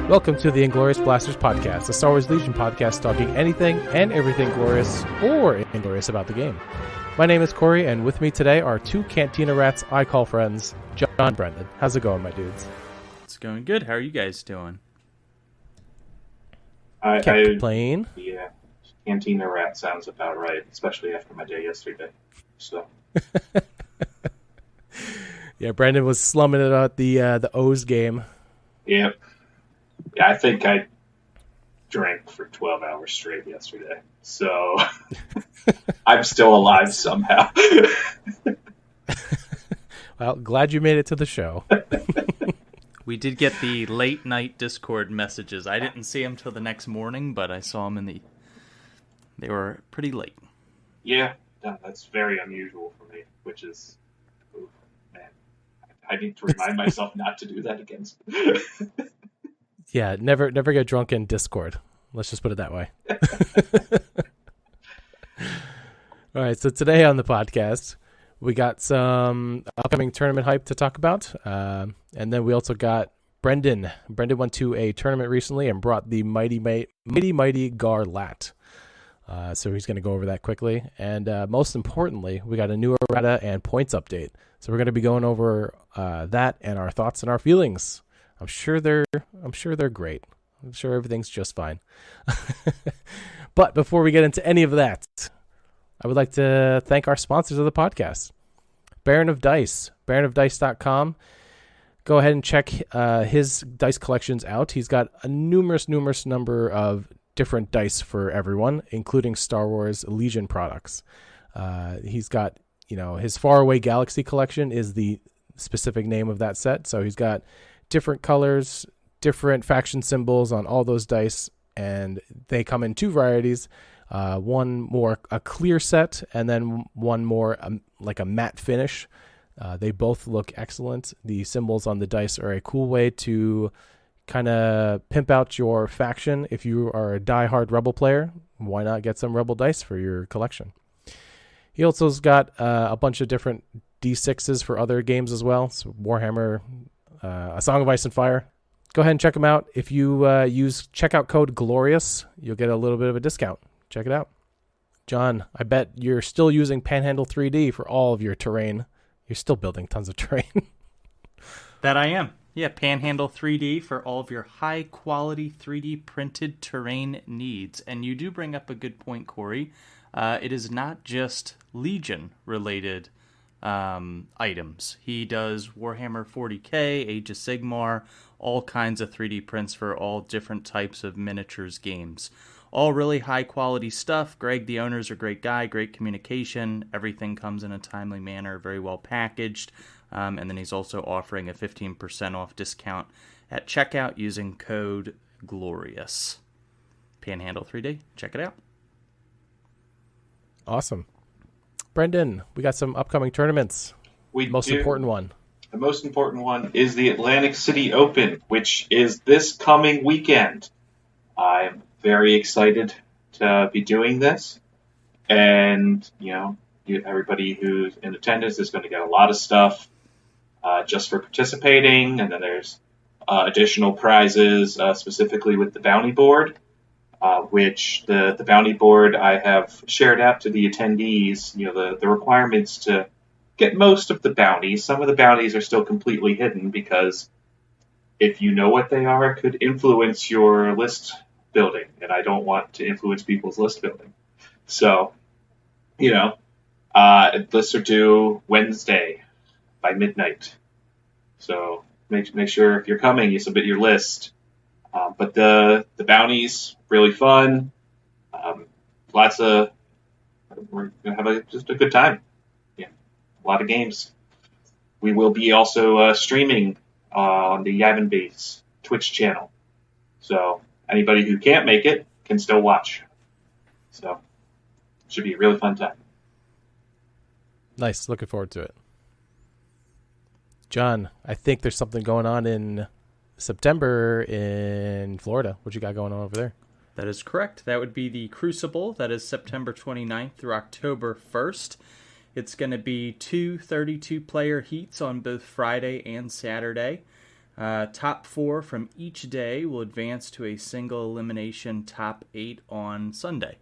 Welcome to the Inglorious Blasters podcast, a Star Wars Legion podcast talking anything and everything glorious or inglorious about the game. My name is Corey, and with me today are two Cantina rats I call friends, John and Brendan. How's it going, my dudes? It's going good. How are you guys doing? Can't complain. Yeah, Cantina rat sounds about right, especially after my day yesterday. So. Yeah, Brendan was slumming it at the O's game. Yep. Yeah, I think I drank for 12 hours straight yesterday. So I'm still alive somehow. Well, glad you made it to the show. We did get the late night Discord messages. I didn't see them till the next morning, but I saw them they were pretty late. Yeah, that's very unusual for me, which is, man, I need to remind myself not to do that again. Yeah, never get drunk in Discord. Let's just put it that way. All right, so today on the podcast, we got some upcoming tournament hype to talk about. And then we also got Brendan. Brendan went to a tournament recently and brought the mighty Gar LAAT. So he's going to go over that quickly. And most importantly, we got a new Errata and points update. So we're going to be going over that and our thoughts and our feelings. I'm sure they're great. I'm sure everything's just fine. But before we get into any of that, I would like to thank our sponsors of the podcast. Baron of Dice, baronofdice.com. Go ahead and check his dice collections out. He's got a numerous number of different dice for everyone, including Star Wars Legion products. He's got, his Faraway Galaxy collection is the specific name of that set. So he's got different colors, different faction symbols on all those dice, and they come in two varieties. One more a clear set, and then one more like a matte finish. They both look excellent. The symbols on the dice are a cool way to kind of pimp out your faction. If you are a diehard Rebel player, why not get some Rebel dice for your collection? He also's got a bunch of different D6s for other games as well. So Warhammer, A Song of Ice and Fire. Go ahead and check them out. If you use checkout code GLORIOUS, you'll get a little bit of a discount. Check it out. John, I bet you're still using Panhandle 3D for all of your terrain. You're still building tons of terrain. That I am. Yeah, Panhandle 3D for all of your high-quality 3D printed terrain needs. And you do bring up a good point, Corey. It is not just Legion-related items. He does Warhammer 40k, Age of Sigmar, all kinds of 3D prints for all different types of miniatures games. All really high-quality stuff. Greg, the owner, is a great guy, great communication. Everything comes in a timely manner, very well packaged. And then he's also offering a 15% off discount at checkout using code GLORIOUS. Panhandle 3D, check it out. Awesome. Brendan, we got some upcoming tournaments. Important one. The most important one is the Atlantic City Open, which is this coming weekend. I'm very excited to be doing this. And, everybody who's in attendance is going to get a lot of stuff just for participating. And then there's additional prizes, specifically with the bounty board, which the bounty board I have shared out to the attendees, the requirements to get most of the bounties. Some of the bounties are still completely hidden because if you know what they are, it could influence your list building, and I don't want to influence people's list building. So, lists are due Wednesday by midnight. So make sure if you're coming, you submit your list. But the bounties, really fun. We're gonna have just a good time. Yeah, a lot of games. We will be also streaming on the Yavin Base Twitch channel. So anybody who can't make it can still watch. So it should be a really fun time. Nice. Looking forward to it. John, I think there's something going on in September in Florida. What you got going on over there? That is correct. That would be the Crucible. That is September 29th through October 1st. It's going to be two 32-player heats on both Friday and Saturday. Top 4 from each day will advance to a single elimination top 8 on Sunday.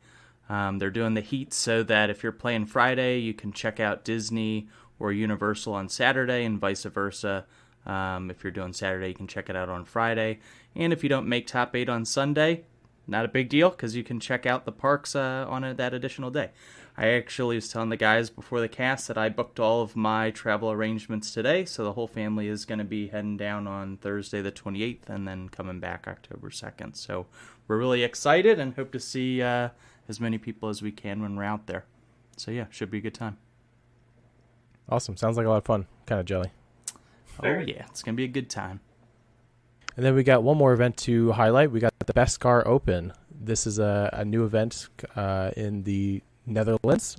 They're doing the heat so that if you're playing Friday, you can check out Disney or Universal on Saturday and vice versa. If you're doing Saturday, you can check it out on Friday. And if you don't make top 8 on Sunday, not a big deal because you can check out the parks on that additional day. I actually was telling the guys before the cast that I booked all of my travel arrangements today, so the whole family is going to be heading down on Thursday the 28th and then coming back October 2nd. So we're really excited and hope to see as many people as we can when we're out there. So yeah, should be a good time. Awesome. Sounds like a lot of fun. Kind of jelly. Oh yeah, it's going to be a good time. And then we got one more event to highlight. We got the Beskar Open. This is a new event in the Netherlands.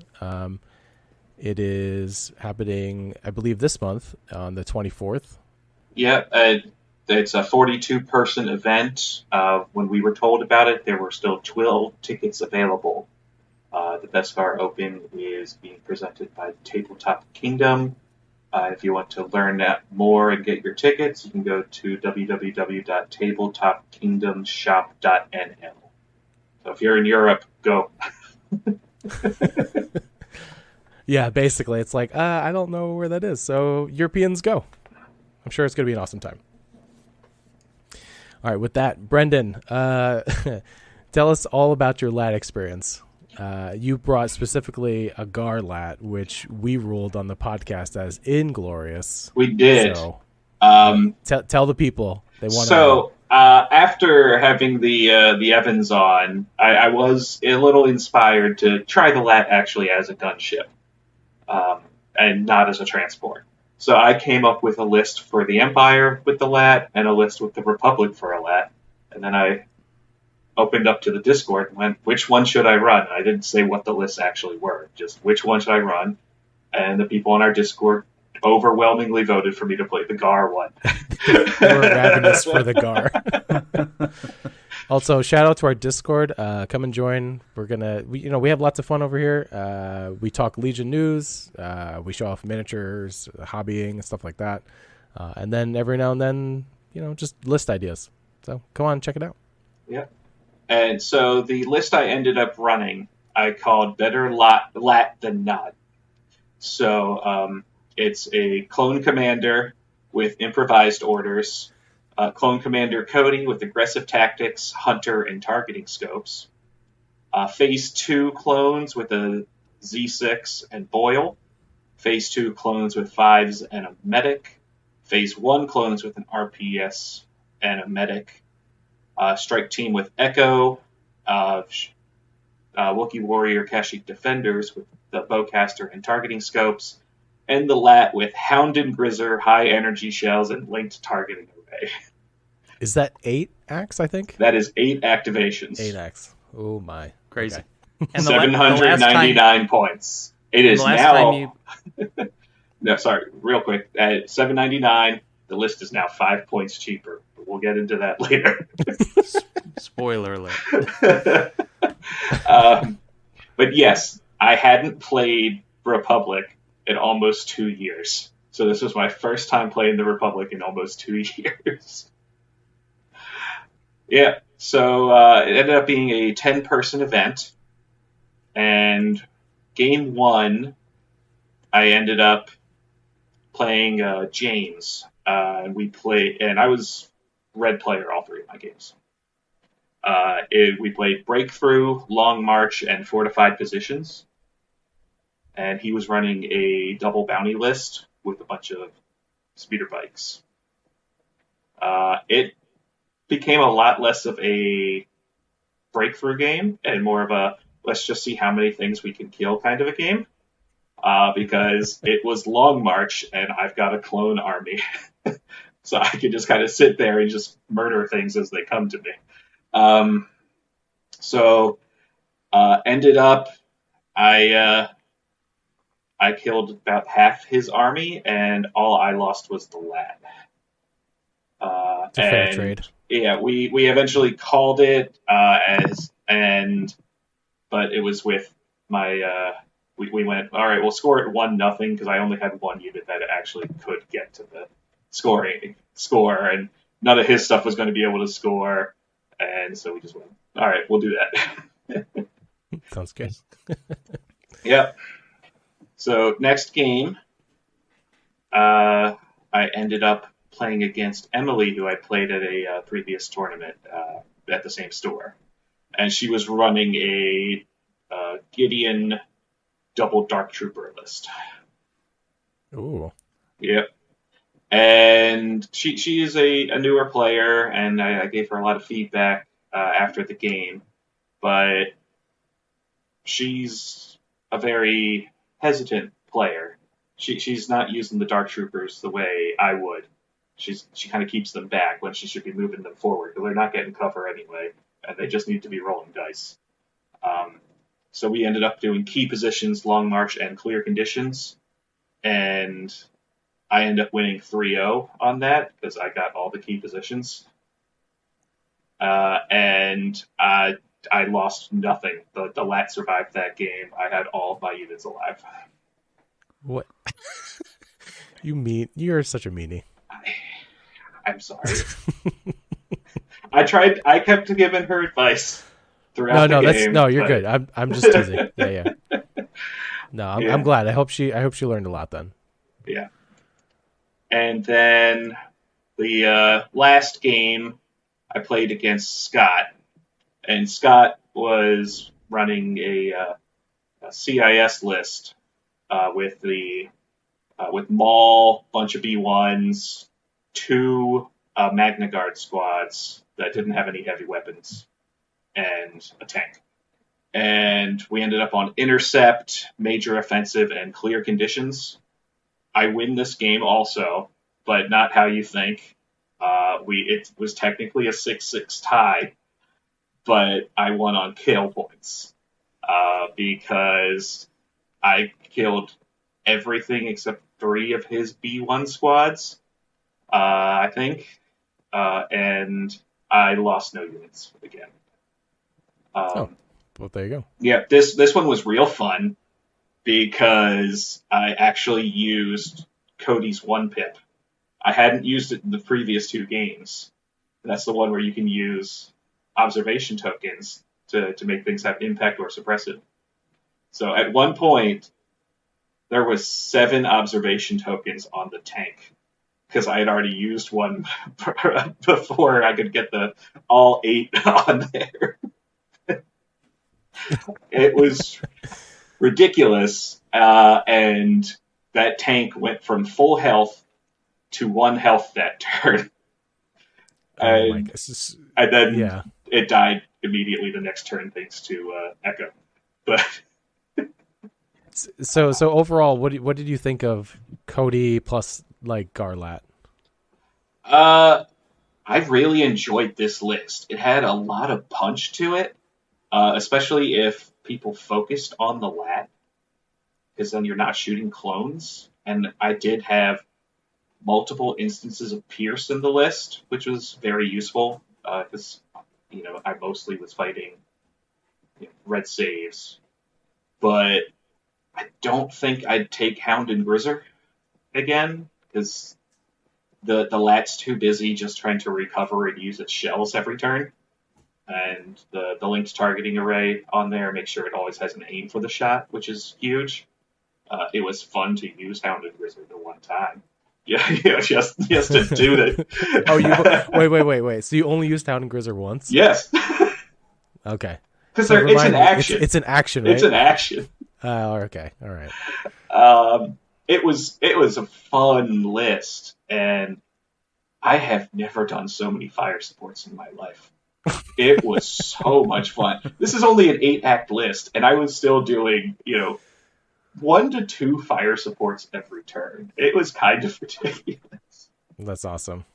It is happening, I believe, this month on the 24th. Yeah, it's a 42-person event. When we were told about it, there were still 12 tickets available. The Beskar Open is being presented by Tabletop Kingdom. If you want to learn that more and get your tickets, you can go to www.tabletopkingdomshop.nl. So if you're in Europe, go. Yeah, basically, it's like, I don't know where that is, so Europeans go. I'm sure it's going to be an awesome time. All right, with that, Brendan, tell us all about your LAAT experience. You brought specifically a Gar LAAT, which we ruled on the podcast as inglorious. We did. So, tell the people. They want to know. After having the Evans on, I was a little inspired to try the LAAT actually as a gunship, and not as a transport. So I came up with a list for the Empire with the LAAT and a list with the Republic for a LAAT, and then I opened up to the Discord and went, which one should I run? I didn't say what the lists actually were, just which one should I run? And the people on our Discord overwhelmingly voted for me to play the Gar one. They were ravenous for the Gar. Also, shout out to our Discord. Come and join. We have lots of fun over here. We talk Legion news. We show off miniatures, hobbying, and stuff like that. And then every now and then, just list ideas. So come on, check it out. Yeah. And so the list I ended up running, I called Better LAAT Than Not. So it's a clone commander with improvised orders, clone commander Cody with aggressive tactics, hunter, and targeting scopes, phase 2 clones with a Z6 and Boyle, phase 2 clones with 5s and a medic, phase 1 clones with an RPS and a medic, strike team with Echo, Wookiee Warrior Kashyyyk Defenders with the bowcaster and targeting scopes, and the LAAT with Hound and Grizzer, high energy shells, and linked targeting array. Is that 8 acts, I think? That is 8 activations. 8 acts. Oh my. Crazy. Okay. And 799 points. It is now... No, sorry, real quick. At 799, the list is now 5 points cheaper. But we'll get into that later. Spoiler alert. But yes, I hadn't played Republic in almost 2 years. So this was my first time playing the Republic in almost 2 years. Yeah, so it ended up being a 10-person event. And game 1, I ended up playing James. And I was red player all 3 of my games. We played Breakthrough, Long March, and Fortified Positions. And he was running a double bounty list with a bunch of speeder bikes. It became a lot less of a breakthrough game and more of a let's just see how many things we can kill kind of a game. Because it was Long March and I've got a clone army. So I could just kind of sit there and just murder things as they come to me. Ended up, I killed about half his army, and all I lost was the LAAT. It's a fair trade. Yeah, we eventually called it, but it was with my, we went, all right, we'll score it 1-0, because I only had one unit that actually could get to the score, and none of his stuff was going to be able to score, and so we just went, all right, we'll do that. Sounds good. Yep. So next game, I ended up playing against Emily, who I played at a previous tournament at the same store, and she was running a Gideon double Dark Trooper list. Ooh. Yep. And she is a newer player, and I gave her a lot of feedback after the game, but she's a very hesitant player. She's not using the Dark Troopers the way I would. She kind of keeps them back when she should be moving them forward, because they're not getting cover anyway, and they just need to be rolling dice. So we ended up doing key positions, long march, and clear conditions, and I ended up winning 3-0 on that because I got all the key positions. And I lost nothing. The LAAT survived that game. I had all of my units alive. What? You're such a meanie. I'm sorry. I kept giving her advice throughout the game. You're good. I'm just teasing. Yeah. No, I'm glad. I hope she learned a lot then. Yeah. And then the last game, I played against Scott, and Scott was running a CIS list with Maul, bunch of B1s, 2 Magna Guard squads that didn't have any heavy weapons, and a tank. And we ended up on intercept, major offensive, and clear conditions. I win this game also, but not how you think. It was technically a 6-6 tie, but I won on kill points because I killed everything except 3 of his B1 squads, I think, and I lost no units again. Well, there you go. Yeah, this one was real fun because I actually used Cody's 1-pip. I hadn't used it in the previous 2 games. That's the one where you can use observation tokens to make things have impact or suppressive. So at one point, there was 7 observation tokens on the tank because I had already used one before I could get all 8 on there. It was ridiculous, and that tank went from full health to 1 health that turn. And then it died immediately the next turn thanks to Echo. But so overall, what did you think of Cody plus like Garlat? I really enjoyed this list. It had a lot of punch to it, especially if people focused on the LAAT, because then you're not shooting clones. And I did have multiple instances of Pierce in the list, which was very useful because I mostly was fighting red saves, but I don't think I'd take Hound and Grizzer again because the LAAT's too busy just trying to recover and use its shells every turn, and the linked targeting array on there makes sure it always has an aim for the shot, which is huge. It was fun to use Hound and Grizzer the one time. Yeah, just to do that. Oh, wait. So you only used Hound and Grizzer once? Yes. Okay. Because it's an action. It's an action, right? It's an action. Okay. All right. It was a fun list, and I have never done so many fire supports in my life. It was so much fun. This is only an 8-act list, and I was still doing, 1 to 2 fire supports every turn. It was kind of ridiculous. That's awesome.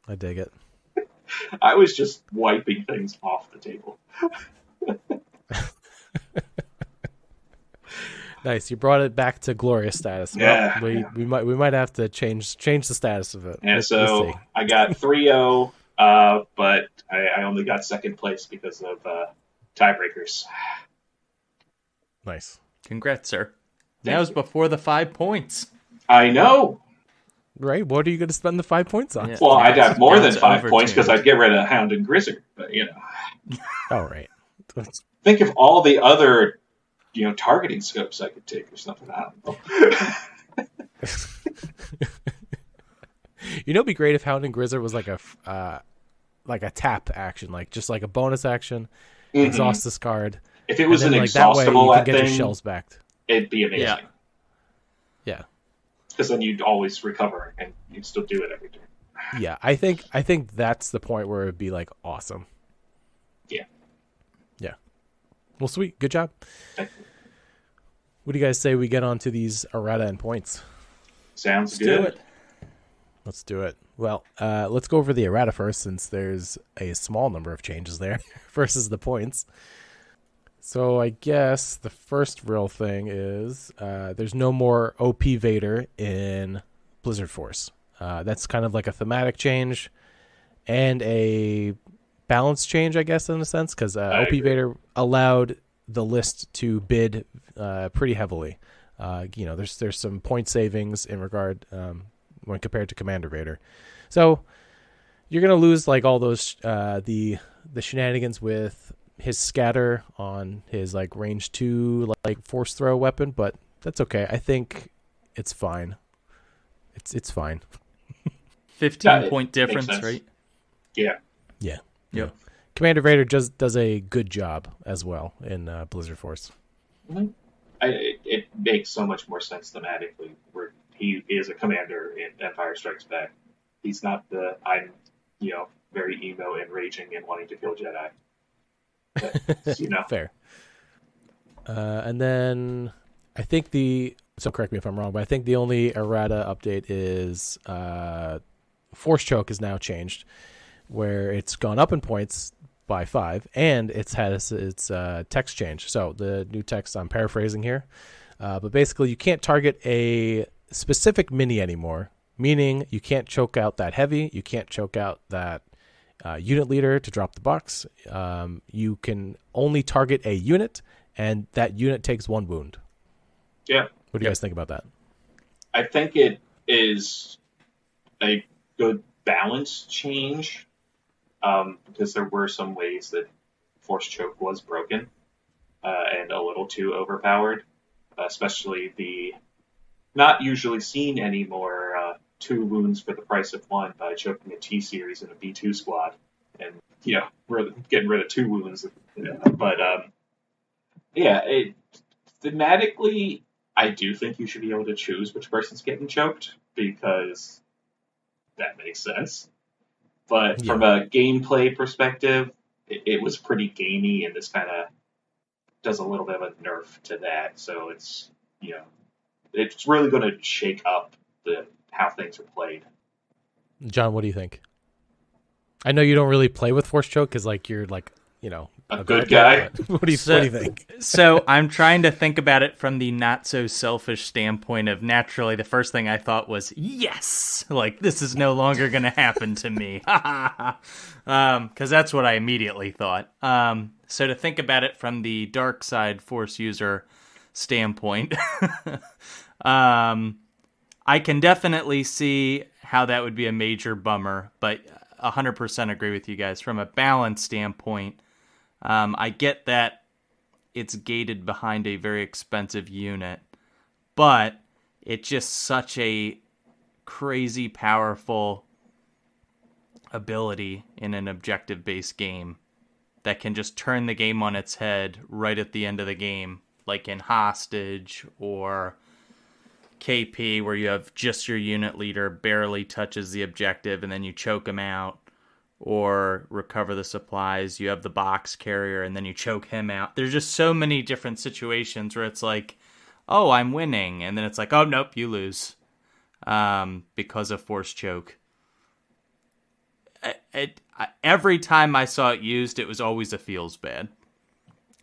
I dig it. I was just wiping things off the table. Nice. You brought it back to glorious status. Yeah. Well, we might have to change the status of it. And so I got 3-0, but I only got second place because of tiebreakers. Nice. Congrats, sir. That was before the 5 points. I know. right? What are you going to spend the 5 points on? Yeah. Well, I'd have more than That's 5 points because overtuned. I'd get rid of Hound and Grizzard. But Oh, right. think of all the other targeting scopes I could take or something. I don't know. It'd be great if Hound and Grizzard was like a tap action, like just like a bonus action, exhaust this card. If it was and then, an like, that way you exhaustible can get your thing, shells back. it'd be amazing. Yeah. Because then you'd always recover and you'd still do it every turn. Yeah, I think that's the point where it'd be like awesome. Yeah. Yeah. Well, sweet. Good job. Thank you. What do you guys say we get onto these errata and points? Sounds Let's good. do it. Let's do it. Well, let's go over the errata first, since there's a small number of changes there versus the points. So I guess the first real thing is there's no more OP Vader in Blizzard Force. That's kind of like a thematic change and a balance change, I guess, in a sense, because OP Vader allowed the list to bid pretty heavily. There's some point savings in regard when compared to Commander Vader. So you're going to lose like all those the shenanigans with his scatter on his like range 2 like force throw weapon, but that's okay. I think it's fine. It's fine. 15-point makes difference, sense. right? Yeah. Yeah. Yeah. Commander Vader does a good job as well in Blizzard Force. Mhm. It makes so much more sense thematically, where he is a commander in Empire Strikes Back. He's not I'm very emo and raging and wanting to kill Jedi. But, Fair. And then I think so correct me if I'm wrong, but I think the only errata update is Force Choke is now changed, where it's gone up in points by 5, and it's had its text change. So the new text, I'm paraphrasing here, but basically you can't target a specific mini anymore, meaning you can't choke out that heavy, you can't choke out that unit leader to drop the box. You can only target a unit, and that unit takes 1 wound. Yeah. What do you guys think about that? I think it is a good balance change, because there were some ways that Force Choke was broken and a little too overpowered, especially the not usually seen anymore 2 wounds for the price of 1 by choking a T-Series in a B2 squad. And, we're getting rid of 2 wounds. But, thematically, I do think you should be able to choose which person's getting choked, because that makes sense. But from a gameplay perspective, it was pretty gamey, and this kind of does a little bit of a nerf to that. So it's, it's really going to shake up how things are played. John, what do you think? I know you don't really play with Force Choke because you're A good guy. What do you think? So I'm trying to think about it from the not so selfish standpoint of, naturally the first thing I thought was, yes, this is no longer going to happen to me. Because that's what I immediately thought. So to think about it from the dark side Force user standpoint, I can definitely see how that would be a major bummer, but 100% agree with you guys. From a balance standpoint, I get that it's gated behind a very expensive unit, but it's just such a crazy powerful ability in an objective-based game that can just turn the game on its head right at the end of the game, like in Hostage or KP, where you have just your unit leader barely touches the objective and then you choke him out, or Recover the Supplies, you have the box carrier and then you choke him out. There's just so many different situations where it's like, oh, I'm winning, and then it's like, oh, nope, you lose because of Force Choke. Every time I saw it used, it was always a feels bad.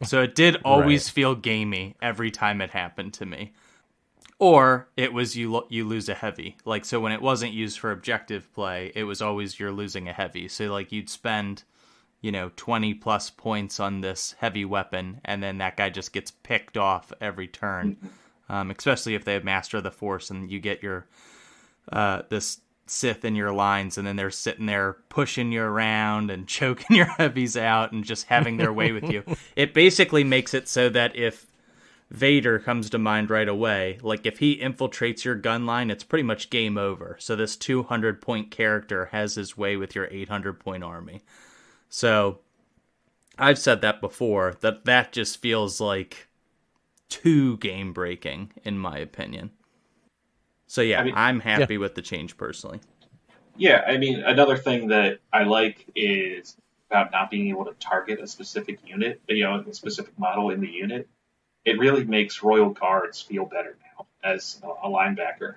So it did always feel gamey every time it happened to me. Or it was you lose a heavy. So when it wasn't used for objective play, it was always you're losing a heavy. So you'd spend, 20 plus points on this heavy weapon, and then that guy just gets picked off every turn. Especially if they have Master of the Force and you get your this Sith in your lines, and then they're sitting there pushing you around and choking your heavies out and just having their way with you. It basically makes it so that if Vader comes to mind right away, like if he infiltrates your gun line, it's pretty much game over. So this 200-point character has his way with your 800-point army. So I've said that before, that just feels like too game breaking in my opinion. So yeah, I'm happy with the change personally. Yeah, I mean, another thing that I like is about not being able to target a specific unit, a specific model in the unit. It really makes Royal Guards feel better now as a linebacker,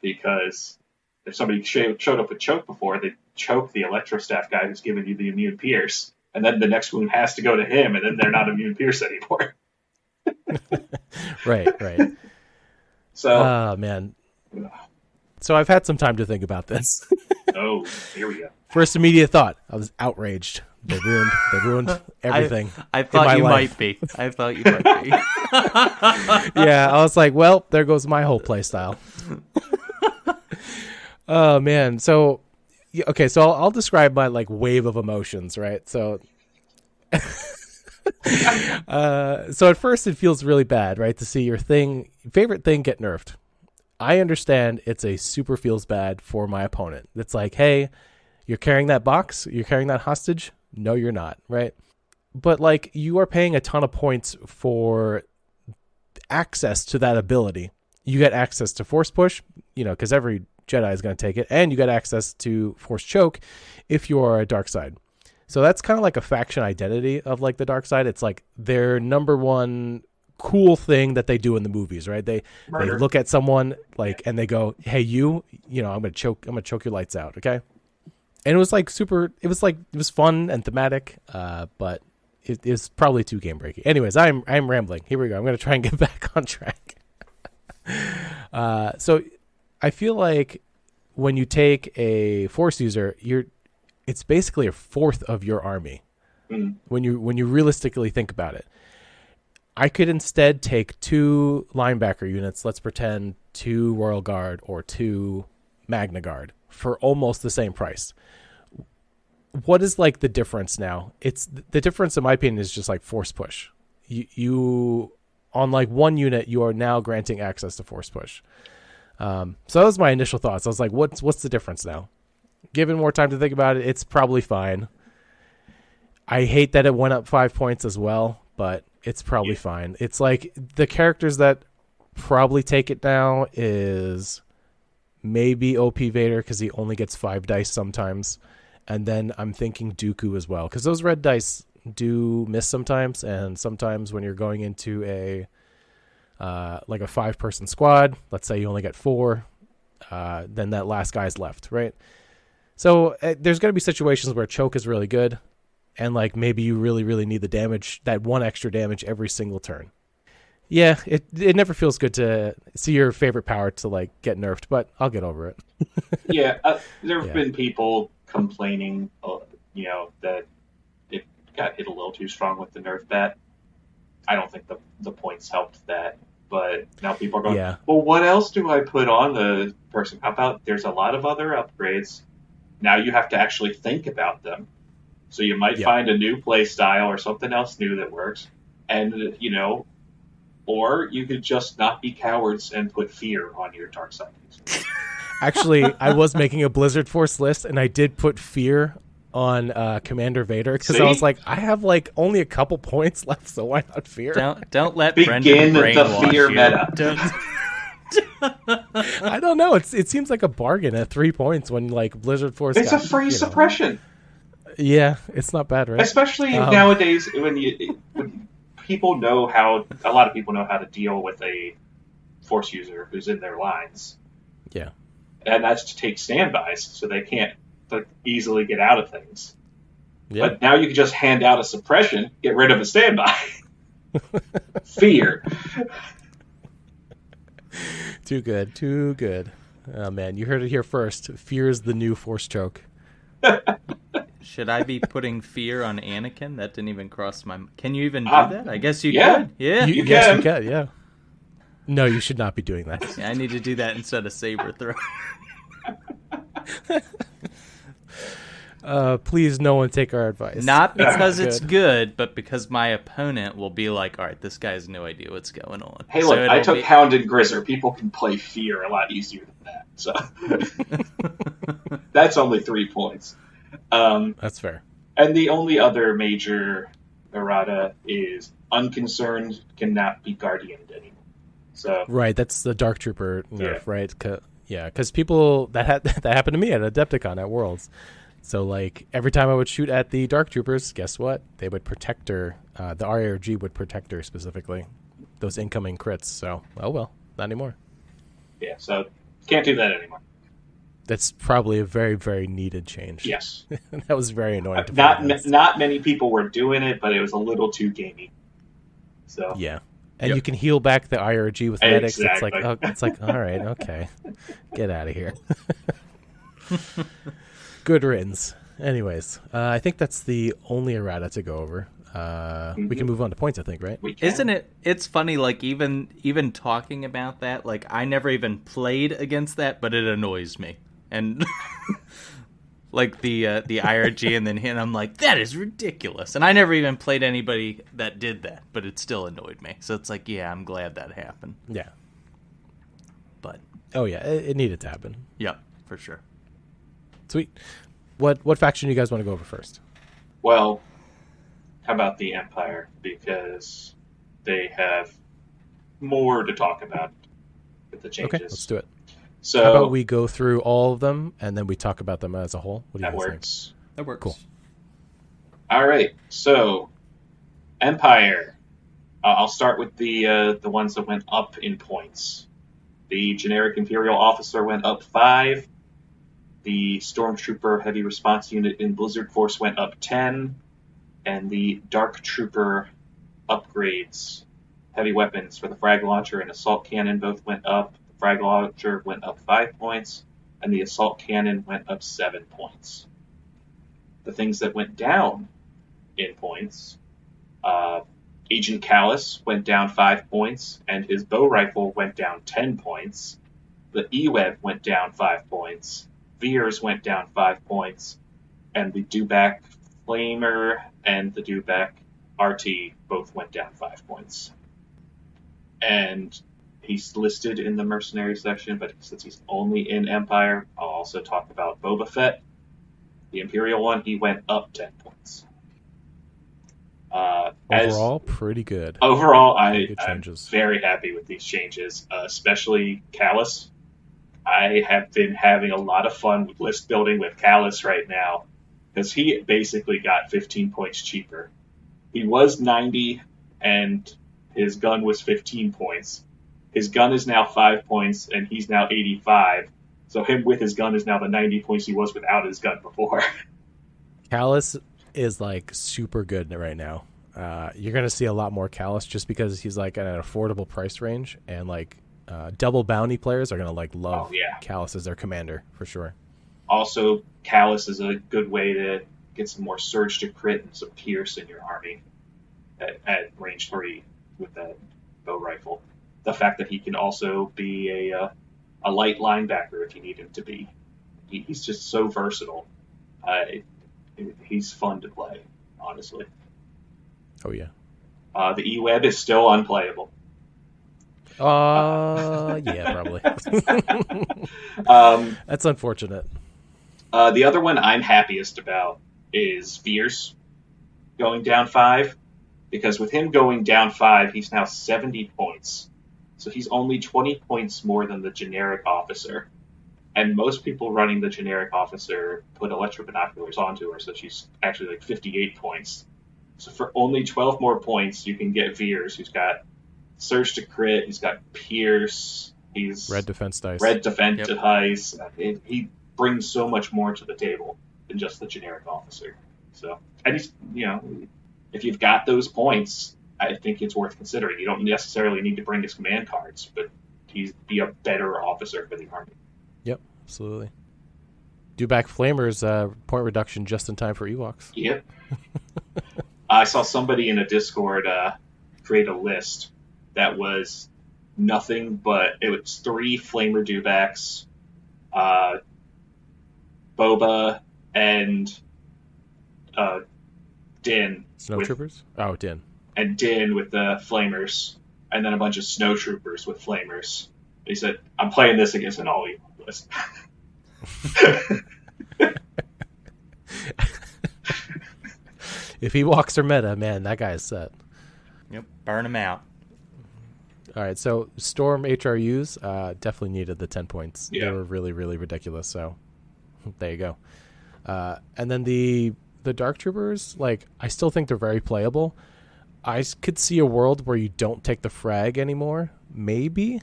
because if somebody showed up with choke before, they'd choke the Electrostaff guy who's giving you the immune pierce, and then the next wound has to go to him, and then they're not immune pierce anymore. Right. So, man. So I've had some time to think about this. Oh, here we go. First immediate thought, I was outraged. They ruined everything. I thought you life. might be. I thought you might be. Yeah, I was like, well, there goes my whole play style. Oh man. So okay, so I'll describe my like wave of emotions, right? So so at first it feels really bad, right, to see your favorite thing get nerfed. I understand it's a super feels bad for my opponent. It's like, hey, you're carrying that box, you're carrying that hostage. No, you're not, right? But like, you are paying a ton of points for access to that ability. You get access to Force Push, because every Jedi is going to take it, and you get access to Force Choke if you are a dark side. So that's kind of like a faction identity of like the dark side. It's like their number one cool thing that they do in the movies, right? They look at someone like, and they go, hey, I'm going to choke your lights out. Okay. And it was like it was fun and thematic, but it is probably too game breaking. Anyways, I'm rambling. Here we go. I'm going to try and get back on track. So I feel like when you take a Force user, it's basically a fourth of your army. Mm. When you realistically think about it. I could instead take 2 linebacker units, let's pretend 2 Royal Guard or 2 Magna Guard, for almost the same price. What is like the difference now? It's the difference in my opinion is just like Force Push. You on like one unit, you are now granting access to Force Push. So that was my initial thoughts. I was like, what's the difference now? Given more time to think about it, it's probably fine. I hate that it went up 5 points as well, but it's probably fine. It's like the characters that probably take it now is maybe OP Vader, because he only gets 5 dice sometimes. And then I'm thinking Dooku as well, because those red dice do miss sometimes. And sometimes when you're going into a 5-person squad, let's say you only get 4, then that last guy's left, right? So there's going to be situations where choke is really good. And like maybe you really, really need the damage, that 1 extra damage every single turn. Yeah, it never feels good to see your favorite power to like get nerfed, but I'll get over it. Yeah, there have been people complaining, that it got hit a little too strong with the nerf bat. I don't think the points helped that, but now people are going, well, what else do I put on the person? How about there's a lot of other upgrades. Now you have to actually think about them. So you might find a new play style or something else new that works. And, or you could just not be cowards and put fear on your dark side. Actually, I was making a Blizzard Force list, and I did put fear on Commander Vader, because I was like, I have like only a couple points left, so why not fear? Don't let begin Brendan the fear you. meta. I don't know. It seems like a bargain at 3 points when like Blizzard Force. It's a free suppression. Yeah, it's not bad, right? Especially nowadays when people know a lot of people know how to deal with a Force user who's in their lines. Yeah. And that's to take standbys, so they can't easily get out of things. Yeah. But now you can just hand out a suppression, get rid of a standby. Fear. Too good. Oh man, you heard it here first. Fear is the new Force choke. Should I be putting fear on Anakin? That didn't even cross my mind. Can you even do that? I guess you could. Yeah, you yes, can. You can. Yeah. No, you should not be doing that. Yeah, I need to do that instead of saber throw. Please, no one take our advice. Not because it's good, but because my opponent will be like, all right, this guy has no idea what's going on. Hey, look, I took Hound and Grizzer. People can play Fear a lot easier than that. So that's only 3 points. That's fair. And the only other major errata is Unconcerned cannot be Guardianed anymore. So Right, that's the Dark Trooper nerf, Yeah. right? Because people that happened to me at Adepticon at Worlds. So like every time I would shoot at the Dark Troopers, guess what? They would protect her. The RARG would protect her specifically. Those incoming crits. So oh well, not anymore. yeah, so can't do that anymore. That's probably a very, very needed change. Yes. That was very annoying. To fight against. Not many people were doing it, but it was a little too gamey. So Yeah. And you can heal back the IRG with medics. Exactly. It's like, all right, okay, get out of here. Good riddance. Anyways, I think that's the only errata to go over. We can move on to points, I think, right? we can. Isn't it? It's funny. Like even talking about that, like I never even played against that, but it annoys me. And like the IRG and then him, I'm like, that is ridiculous. And I never even played anybody that did that, but it still annoyed me. So it's like, yeah, I'm glad that happened. Yeah. But Oh yeah, it needed to happen. yeah, for sure. Sweet. What faction do you guys want to go over first? Well, how about the Empire? Because they have more to talk about with the changes. Okay, let's do it. So How about we go through all of them and then we talk about them as a whole? What do you that guys works. That works. Cool. All right. So Empire. I'll start with the ones that went up in points. The generic Imperial officer went up 5. The Stormtrooper Heavy Response Unit in Blizzard Force went up 10. And the Dark Trooper upgrades, heavy weapons for the Frag Launcher and Assault Cannon both went up. The Frag Launcher went up 5 points, and the Assault Cannon went up 7 points. The things that went down in points, Agent Callus went down 5 points, and his bow rifle went down 10 points. The E-Web went down 5 points. Veers went down 5 points, and the Dewback Flamer and the Dewback RT both went down 5 points. And he's listed in the mercenary section, but since he's only in Empire, I'll also talk about Boba Fett. The Imperial one, he went up 10 points. Overall, pretty good. Overall, Good I'm changes. very happy with these changes, especially Callus. I have been having a lot of fun with list building with Callus right now, because he basically got 15 points cheaper. He was 90, and his gun was 15 points. His gun is now 5 points, and he's now 85. So him with his gun is now the 90 points he was without his gun before. Callus is like super good right now. You're gonna see a lot more Callus just because he's like at an affordable price range, and like double bounty players are gonna like love Callus as their commander for sure. Also, Callus is a good way to get some more surge to crit and some pierce in your army at range 3 with that bow rifle. The fact that he can also be a light linebacker if you need him to be. He's just so versatile. He's fun to play, honestly. Oh yeah. The E-Web is still unplayable. Yeah, probably. That's unfortunate. The other one I'm happiest about is Veers going down 5, because with him going down 5, he's now 70 points. So he's only 20 points more than the generic officer. And most people running the generic officer put electro binoculars onto her, so she's actually like 58 points. So for only 12 more points, you can get Veers, who's got Surge to Crit, he's got Pierce, he's Red defense dice. He brings so much more to the table than just the generic officer. So, and he's, if you've got those points, I think it's worth considering. You don't necessarily need to bring his command cards, but he'd be a better officer for the army. Yep, absolutely. Dewback Flamer's point reduction just in time for Ewoks. Yep. I saw somebody in a Discord create a list that was nothing, but it was 3 Flamer Dewbacks, Boba, and Din. Snowtroopers? Oh, Din. And Din with the Flamers, and then a bunch of Snowtroopers with Flamers. He said, I'm playing this against an all-Ewok list. If Ewoks are meta, man, that guy's set. Yep, burn him out. All right, so Storm HRUs definitely needed the 10 points. Yeah. They were really, really ridiculous, so there you go. And then the Dark Troopers, like, I still think they're very playable. I could see a world where you don't take the frag anymore, maybe,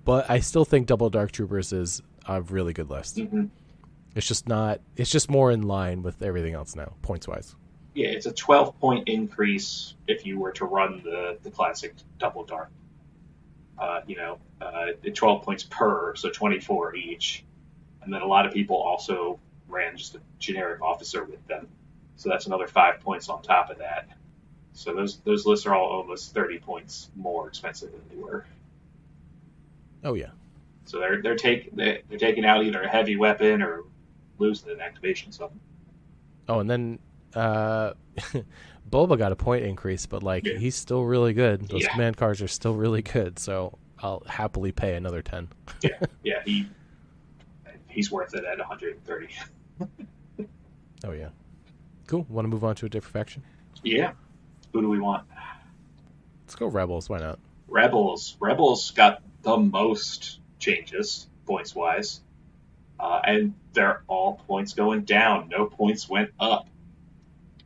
but I still think Double Dark Troopers is a really good list. Mm-hmm. It's just more in line with everything else now, points-wise. Yeah, it's a 12-point increase if you were to run the classic Double Dark. 12 points per, so 24 each. And then a lot of people also ran just a generic officer with them. So that's another 5 points on top of that. So those lists are all almost 30 points more expensive than they were. Oh yeah. So they're taking out either a heavy weapon or losing an activation something. Oh, and then Boba got a point increase, but he's still really good. Those command cards are still really good, so I'll happily pay another 10. Yeah, he's worth it at 130. Oh yeah. Cool. Want to move on to a different faction? Yeah. Who do we want? Let's go Rebels. Why not? Rebels. Rebels got the most changes, points-wise. And they're all points going down. No points went up.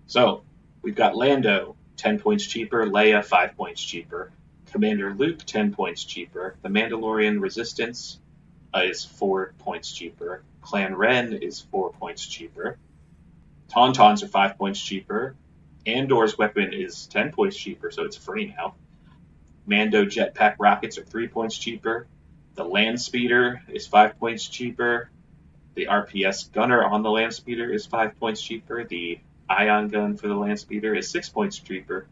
So, we've got Lando, 10 points cheaper. Leia, 5 points cheaper. Commander Luke, 10 points cheaper. The Mandalorian Resistance is 4 points cheaper. Clan Ren is 4 points cheaper. Tauntauns are 5 points cheaper. Andor's weapon is 10 points cheaper, so it's free now. Mando jetpack rockets are 3 points cheaper. The land speeder is 5 points cheaper. The RPS gunner on the land speeder is 5 points cheaper. The ion gun for the land speeder is 6 points cheaper.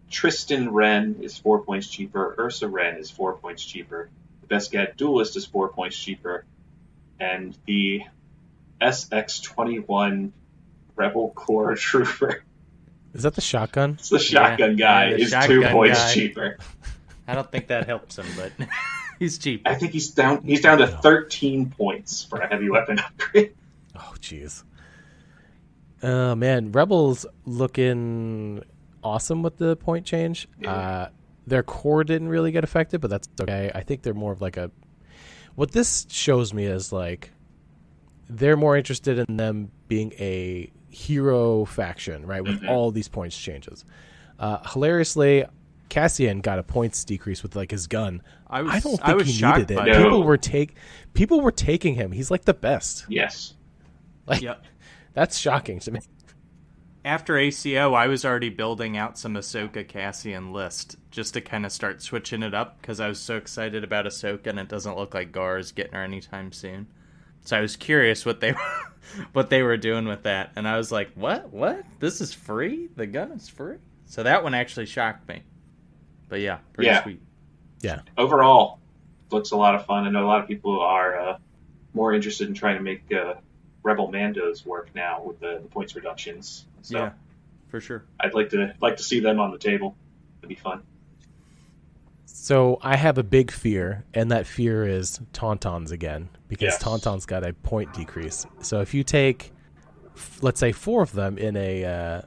Tristan Wren is 4 points cheaper. Ursa Wren is 4 points cheaper. The Beskad duelist is 4 points cheaper. And the SX-21 Rebel Corps Trooper. Is that the shotgun? It's the shotgun guy. Is 2 points cheaper. I don't think that helps him, but he's cheap. I think he's down to 13 points for a heavy weapon upgrade. Oh, jeez. Man, Rebels looking awesome with the point change. Yeah. Their core didn't really get affected, but that's okay. I think they're more of what this shows me is they're more interested in them being a hero faction, right? With all these points changes. Hilariously, Cassian got a points decrease with his gun. I don't think he needed it. People were taking him. He's the best. Yes. Yep. That's shocking to me. After ACO, I was already building out some Ahsoka Cassian list just to kind of start switching it up because I was so excited about Ahsoka and it doesn't look like Gar is getting her anytime soon. So I was curious what they were doing with that, and I was like, "What? This is free? The gun is free?" So that one actually shocked me. But yeah, pretty sweet. Yeah. Overall, looks a lot of fun. I know a lot of people are more interested in trying to make Rebel Mandos work now with the points reductions. So yeah, for sure. I'd like to see them on the table. It'd be fun. So I have a big fear, and that fear is Tauntauns again, because Tauntauns got a point decrease. So if you take, let's say, 4 of them in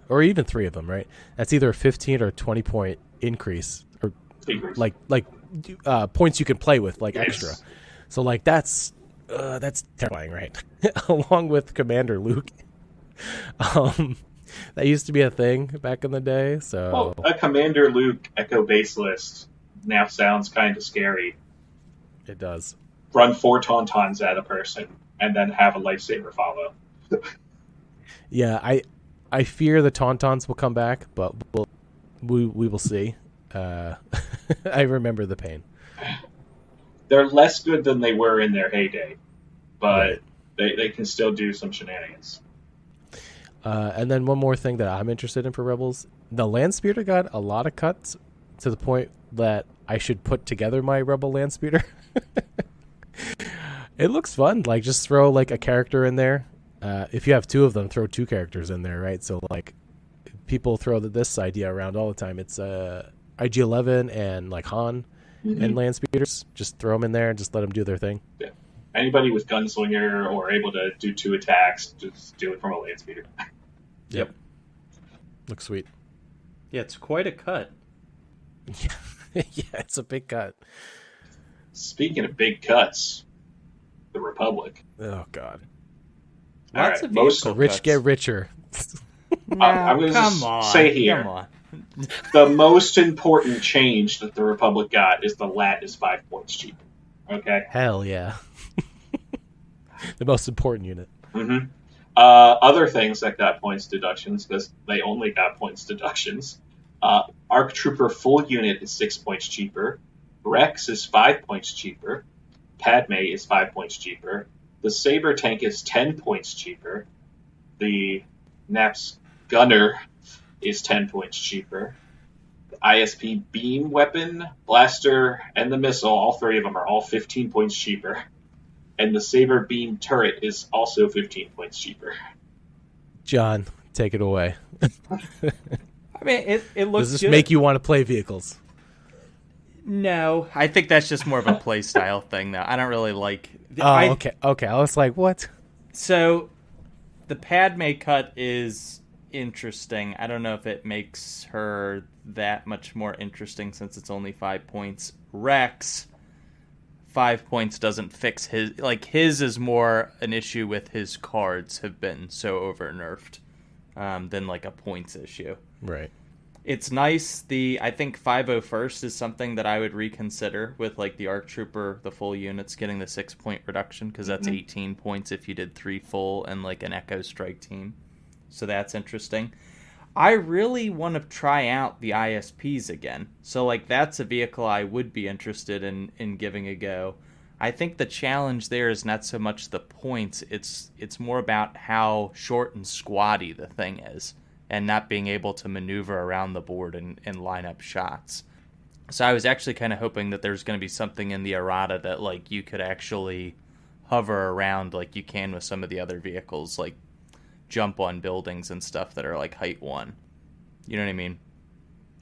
or even 3 of them, right? That's either a 15 or 20 point increase, or points you can play with, extra. So that's terrifying, right? Along with Commander Luke. That used to be a thing back in the day. So a Commander Luke Echo base list now sounds kind of scary. It does. Run 4 Tauntauns at a person and then have a lightsaber follow. Yeah, I fear the Tauntauns will come back, but we will see. I remember the pain. They're less good than they were in their heyday, but they can still do some shenanigans. And then one more thing that I'm interested in for Rebels. The Land Speeder got a lot of cuts to the point that I should put together my Rebel land speeder. It looks fun. Like, just throw like a character in there. If you have two of them, throw two characters in there, right? So like, people throw this idea around all the time. It's IG-11 and like Han and land speeders. Just throw them in there and just let them do their thing. Yeah. Anybody with gunslinger or able to do 2 attacks, just do it from a land speeder. Yep. Looks sweet. Yeah, it's quite a cut. Yeah, it's a big cut. Speaking of big cuts, the Republic. Oh God. Lots right, of most The rich cuts. get richer. I'm going to say here, Come on. the most important change that the Republic got is the LAAT is 5 points cheaper. Okay? Hell yeah. The most important unit. Mm-hmm. Other things that got points deductions, because they only got points deductions. ARC Trooper full unit is 6 points cheaper. Rex is 5 points cheaper. Padme is 5 points cheaper. The Saber Tank is 10 points cheaper. The Naps Gunner is 10 points cheaper. The ISP Beam Weapon, Blaster, and the Missile, all 3 of them are all 15 points cheaper. And the Saber Beam Turret is also 15 points cheaper. John, take it away. I mean, it looks Does this good. make you want to play vehicles? No, I think that's just more of a play style thing, though. I don't really like... Okay. I was like, what? So, the Padme cut is interesting. I don't know if it makes her that much more interesting since it's only 5 points. Rex, 5 points doesn't fix his... Like, his is more an issue with his cards have been so over-nerfed than, like, a points issue. Right. It's nice. I think 501st is something that I would reconsider with like the ARC Trooper, the full units getting the 6 point reduction because that's 18 points if you did 3 full and like an Echo Strike team. So that's interesting. I really want to try out the ISPs again. So like that's a vehicle I would be interested in giving a go. I think the challenge there is not so much the points. It's more about how short and squatty the thing is. And not being able to maneuver around the board and line up shots. So I was actually kind of hoping that there's going to be something in the Errata that like you could actually hover around like you can with some of the other vehicles, like jump on buildings and stuff that are like height 1. You know what I mean?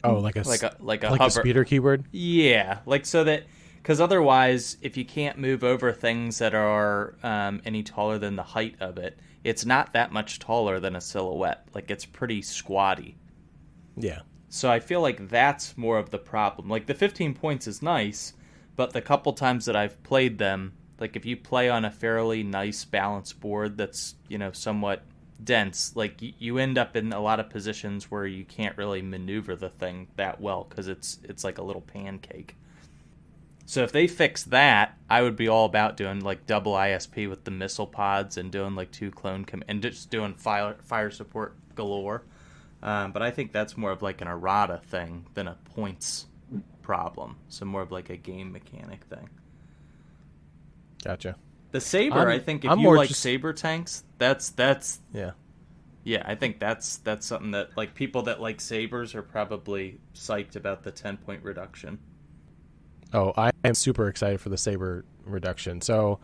Oh, like a hover speeder keyword? Yeah, like so that because otherwise, if you can't move over things that are any taller than the height of it. It's not that much taller than a silhouette. Like, it's pretty squatty. Yeah. So I feel like that's more of the problem. Like, the 15 points is nice, but the couple times that I've played them, like, if you play on a fairly nice balanced board that's, you know, somewhat dense, like, you end up in a lot of positions where you can't really maneuver the thing that well because it's like a little pancake. So if they fix that, I would be all about doing like double ISP with the missile pods and doing like 2 clone and just doing fire support galore. But I think that's more of like an errata thing than a points problem. So more of like a game mechanic thing. Gotcha. The Saber, I think if I'm you more like just... Saber tanks, that's yeah. Yeah, I think that's something that like people that like Sabers are probably psyched about the 10 point reduction. Oh, I am super excited for the Saber reduction. So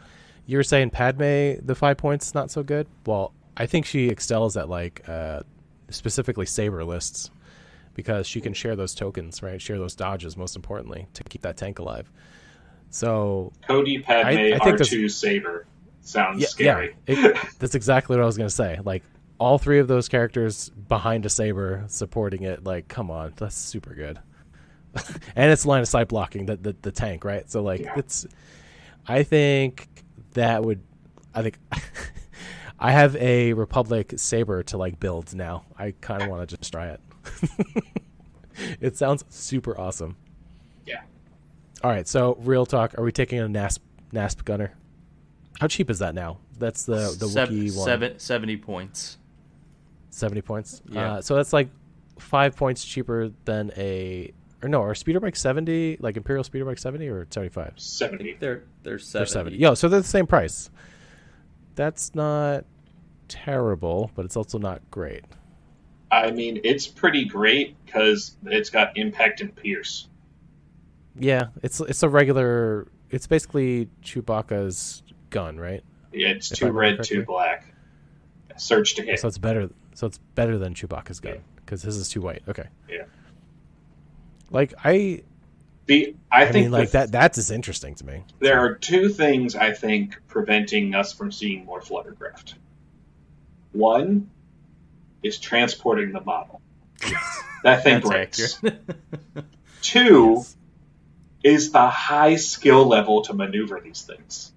you were saying Padme, the 5 points, not so good? Well, I think she excels at like specifically Saber lists because she can share those tokens, right? Share those dodges, most importantly, to keep that tank alive. So Cody, Padme, I think R2, Saber. Sounds scary. Yeah, that's exactly what I was going to say. Like, all 3 of those characters behind a Saber supporting it, like, come on, that's super good. And it's line of sight blocking the tank, right? So like I think I have a Republic Saber to like build now. I kind of want to just try it. It sounds super awesome. Yeah. All right, so real talk, are we taking a NASP gunner? How cheap is that now? That's the Wookiee one. 70 points. 70 points? Yeah. So that's like 5 points cheaper than are speeder bike 70, like Imperial speeder bike 70 or 75? 70. They're 70. They're 70. Yo, so they're the same price. That's not terrible, but it's also not great. I mean, it's pretty great because it's got impact and pierce. Yeah, it's a regular. It's basically Chewbacca's gun, right? Yeah, it's If I 2 remember red, correctly. 2 black. Search to hit. So it's better. So it's better than Chewbacca's gun Yeah. because his is 2 white. Okay. Yeah. Like I I think mean, like that's as interesting to me. there are 2 things I think preventing us from seeing more Fluttercraft. One is transporting the model. That thing That's breaks. accurate. 2 Yes. is the high skill level to maneuver these things.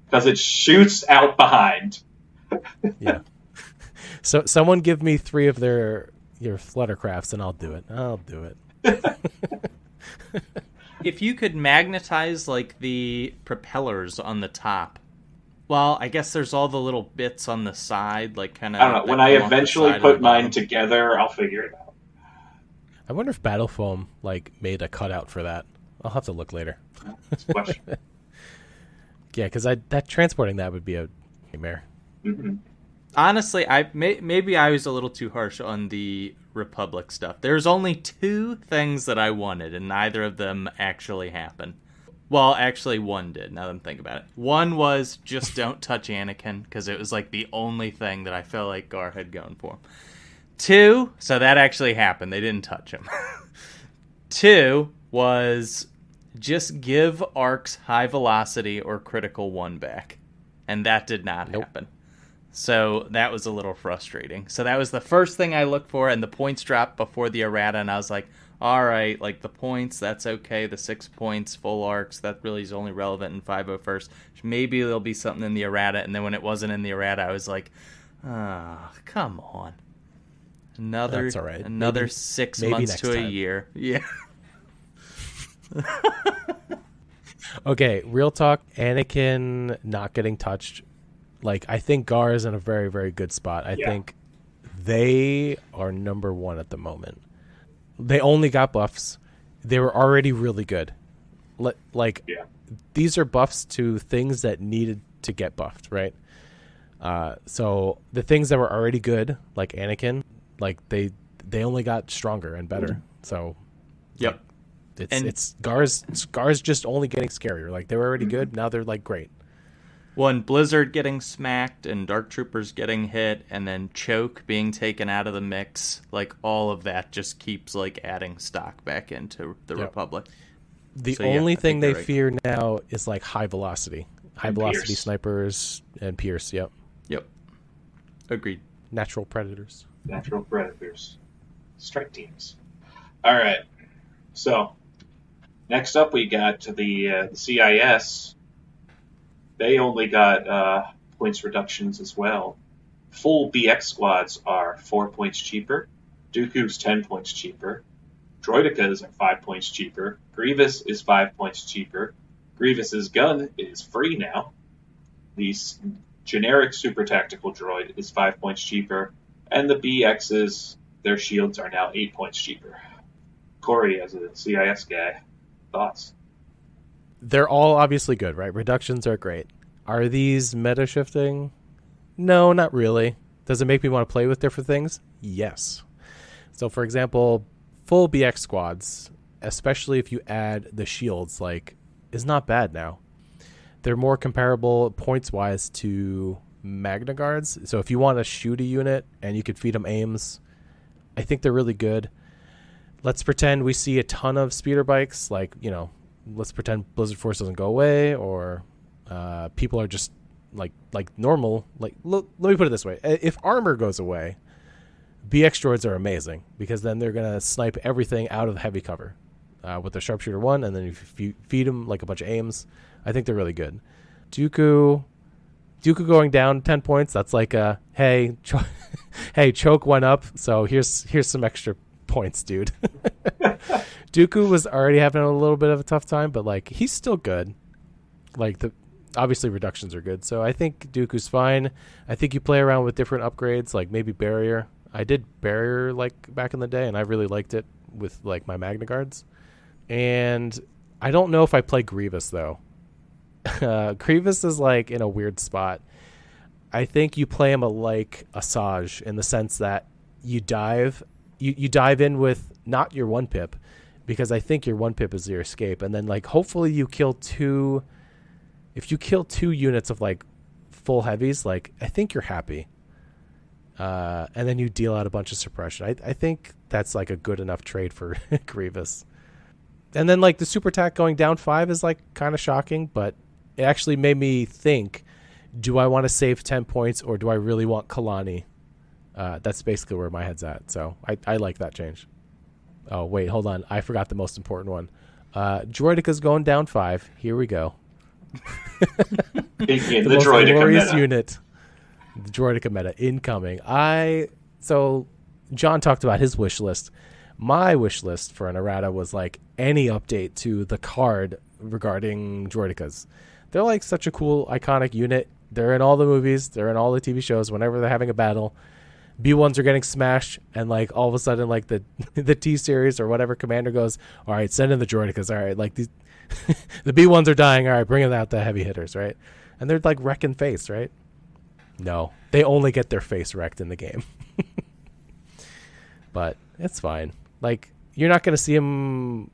Because it shoots out behind. Yeah. So someone give me 3 of your Fluttercrafts and I'll do it. I'll do it. If you could magnetize like the propellers on the top, well, I guess there's all the little bits on the side, like kind of. I don't know. When I eventually put mine together, I'll figure it out. I wonder if Battle Foam like made a cutout for that. I'll have to look later. That's a question. Yeah, because that transporting that would be a nightmare. Mm-hmm. Honestly, maybe I was a little too harsh on the Republic stuff. There's only 2 things that I wanted, and neither of them actually happened. Well, actually, one did, now that I'm thinking about it. One was just don't touch Anakin, because it was like the only thing that I felt like Gar had going for him. 2, so that actually happened. They didn't touch him. 2 was just give arcs high velocity or critical 1 back. And that did not happen. So that was a little frustrating. So that was the first thing I looked for, and the points dropped before the errata, and I was like, all right, like the points, that's okay. The 6 points, full arcs, that really is only relevant in 501st. Maybe there'll be something in the errata, and then when it wasn't in the errata, I was like, come on. That's all right. Another Maybe 6 months to a time. year. Yeah. Okay, real talk. Anakin not getting touched. Like, I think Gar is in a very, very good spot. I think they are number 1 at the moment. They only got buffs. They were already really good. These are buffs to things that needed to get buffed, right? So the things that were already good, like Anakin, like they only got stronger and better. So, Yep. It's Gar's just only getting scarier. Like they were already good, now they're like great. One, Blizzard getting smacked and Dark Troopers getting hit, and then Choke being taken out of the mix. Like, all of that just keeps, like, adding stock back into the Republic. The only thing they fear now is, like, high velocity. High velocity Pierce. Snipers and Pierce, yep. Yep. Agreed. Natural predators. Natural predators. Strike teams. All right. So, next up we got the CIS. They only got points reductions as well. Full BX squads are 4 points cheaper. Dooku's 10 points cheaper. Droidekas are 5 points cheaper. Grievous is 5 points cheaper. Grievous's gun is free now. The generic super tactical droid is 5 points cheaper. And the BXs, their shields are now 8 points cheaper. Corey, as a CIS guy, thoughts? They're all obviously good, right? Reductions are great. Are these meta shifting? No, not really. Does it make me want to play with different things? Yes. So, for example, full BX squads, especially if you add the shields, like, is not bad now. They're more comparable points-wise to Magna Guards. So if you want to shoot a unit and you could feed them aims, I think they're really good. Let's pretend we see a ton of speeder bikes, like, you know, let's pretend Blizzard Force doesn't go away, or people are just like normal. Like, let me put it this way: if armor goes away, BX droids are amazing because then they're gonna snipe everything out of heavy cover with the sharpshooter 1, and then if you feed them like a bunch of aims, I think they're really good. Dooku going down 10 points. That's like hey, hey, choke went up, so here's some extra points, dude. Dooku was already having a little bit of a tough time, but like he's still good. Like obviously reductions are good, so I think Dooku's fine. I think you play around with different upgrades, like maybe barrier. I did barrier like back in the day, and I really liked it with like my Magna Guards. And I don't know if I play Grievous though. Grievous is like in a weird spot. I think you play him like Asajj in the sense that you dive in with not your 1 pip, because I think your 1 pip is your escape, and then like hopefully you kill 2. If you kill 2 units of like full heavies, like I think you're happy. And then you deal out a bunch of suppression. I think that's like a good enough trade for Grievous. And then like the super attack going down 5 is like kind of shocking, but it actually made me think, do I want to save 10 points or do I really want Kalani? That's basically where my head's at. So I like that change. Oh, wait, hold on. I forgot the most important one. Droideca's going down 5. Here we go. the most Droideka glorious meta. unit. The Droideka meta incoming. So John talked about his wish list. My wish list for an errata was like any update to the card regarding Droidekas. They're like such a cool, iconic unit. They're in all the movies. They're in all the TV shows. Whenever they're having a battle, B1s are getting smashed, and like all of a sudden, like the T series or whatever commander goes, all right, send in the Droidekas. All right, like these the B1s are dying. All right, bringing out the heavy hitters, right? And they're like wrecking face, right? No, they only get their face wrecked in the game. But it's fine. Like, you're not going to see them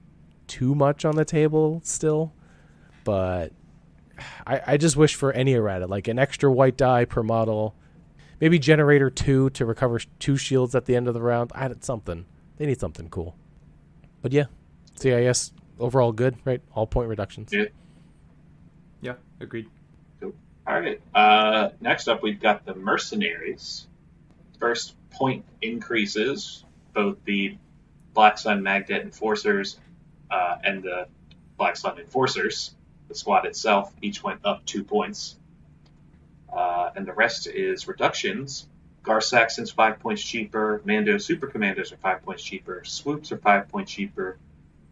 too much on the table still, but I just wish for any errata, like an extra white die per model, maybe generator 2 to recover 2 shields at the end of the round. I had something. They need something cool. But yeah, CIS overall good, right? All point reductions. Yeah, agreed. Cool. All right. Next up, we've got the Mercenaries. First point increases, both the Black Sun Magnet Enforcers and the Black Sun Enforcers. The squad itself each went up 2 points. And the rest is reductions. Gar Saxons 5 points cheaper. Mando Super Commandos are 5 points cheaper. Swoops are 5 points cheaper.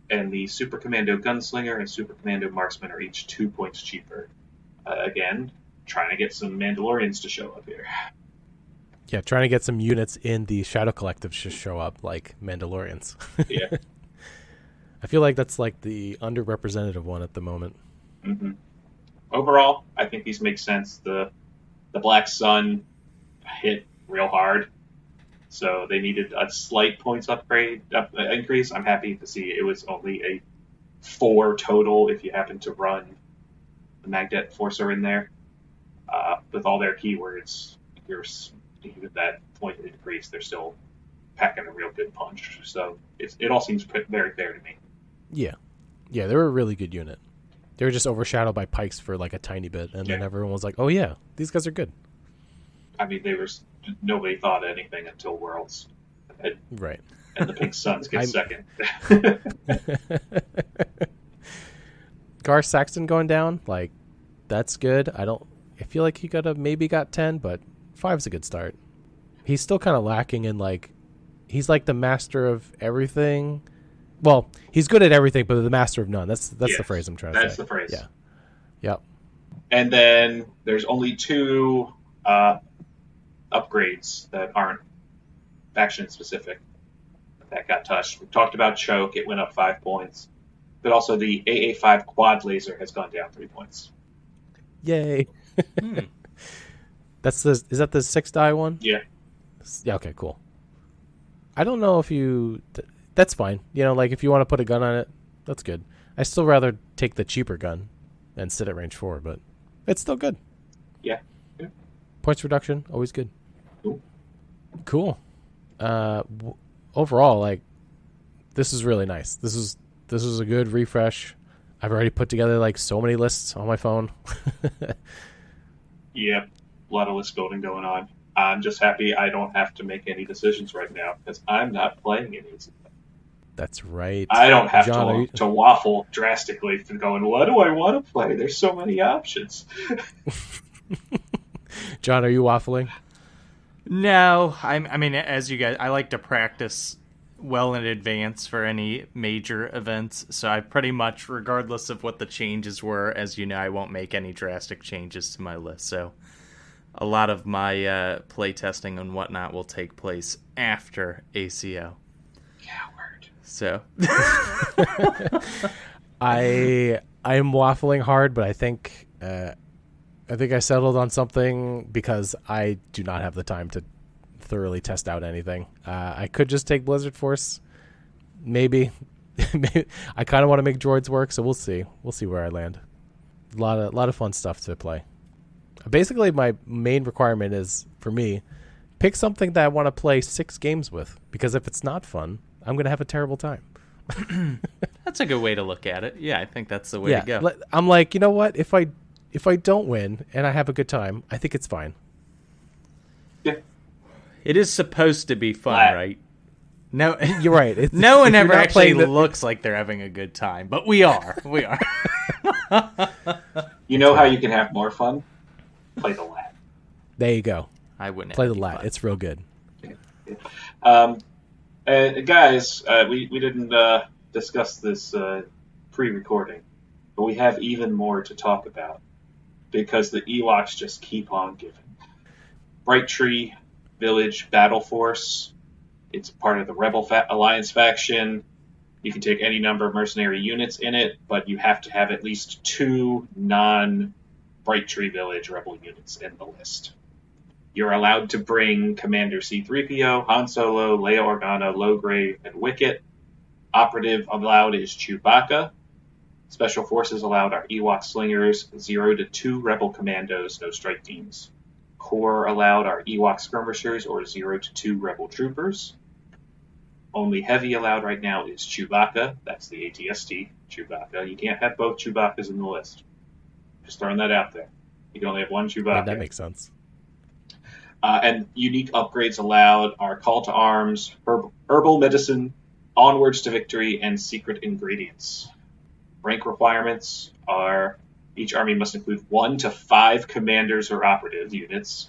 And the Super Commando Gunslinger and Super Commando Marksman are each 2 points cheaper. Again, trying to get some Mandalorians to show up here. Yeah, trying to get some units in the Shadow Collective to show up like Mandalorians. Yeah. I feel like that's like the underrepresented one at the moment. Mm-hmm. Overall, I think these make sense. The Black Sun hit real hard, so they needed a slight points increase. I'm happy to see it was only a 4 total if you happen to run the Magnet Enforcer in there. With all their keywords, even that point increase, they're still packing a real good punch. So it all seems very fair to me. Yeah, they're a really good unit. They were just overshadowed by Pikes for like a tiny bit, and then everyone was like, "Oh yeah, these guys are good." I mean, nobody thought anything until Worlds, right? And the Pink Suns get second. Gar Saxon going down, like that's good. I feel like he maybe got 10, but 5's a good start. He's still kind of lacking in like, he's like the master of everything. Well, he's good at everything, but the master of none. That's the phrase I'm trying to say. That's the phrase. Yeah. Yep. And then there's only 2 upgrades that aren't faction specific that got touched. We talked about Choke. It went up 5 points. But also the AA5 quad laser has gone down 3 points. Yay. Is that the 6-die one? Yeah. Yeah, okay, cool. I don't know if that's fine. You know, like if you want to put a gun on it, that's good. I still rather take the cheaper gun and sit at range 4, but it's still good. Yeah. Points reduction, always good. Cool. Overall, like, this is really nice. This is a good refresh. I've already put together like so many lists on my phone. Yeah, a lot of list building going on. I'm just happy I don't have to make any decisions right now because I'm not playing any. That's right. I don't have John, to waffle drastically for going, what do I want to play? There's so many options. John, are you waffling? No, I mean, as you guys, I like to practice well in advance for any major events. So I pretty much, regardless of what the changes were, as you know, I won't make any drastic changes to my list. So a lot of my play testing and whatnot will take place after ACO. Coward. So I am waffling hard, but I think I settled on something because I do not have the time to thoroughly test out anything. I could just take Blizzard Force, maybe. Maybe, I kind of want to make droids work, so we'll see. We'll see where I land. A lot of fun stuff to play. Basically, my main requirement is, for me, pick something that I want to play 6 games with. Because if it's not fun, I'm going to have a terrible time. That's a good way to look at it. Yeah, I think that's the way to go. I'm like, you know what? If I don't win and I have a good time, I think it's fine. Yeah. It is supposed to be fun, right? No, you're right. No one ever actually looks like they're having a good time, but we are. We are. You know how you can have more fun? Play the LAAT. There you go. I wouldn't play the LAAT. It's real good. Guys, we didn't discuss this pre-recording, but we have even more to talk about because the Ewoks just keep on giving. Bright Tree Village Battleforce. It's part of the Rebel Alliance faction. You can take any number of mercenary units in it, but you have to have at least 2 non-Bright Tree Village Rebel units in the list. You're allowed to bring Commander C-3PO, Han Solo, Leia Organa, Logray, and Wicket. Operative allowed is Chewbacca. Special forces allowed are Ewok Slingers, 0 to 2 Rebel Commandos, no strike teams. Core allowed are Ewok Skirmishers or 0 to 2 Rebel Troopers. Only heavy allowed right now is Chewbacca. That's the ATST, Chewbacca. You can't have both Chewbaccas in the list. Just throwing that out there. You can only have one Chewbacca. Yeah, that makes sense. And unique upgrades allowed are Call to Arms, Herbal Medicine, Onwards to Victory, and Secret Ingredients. Rank requirements are each army must include 1 to 5 commanders or operative units.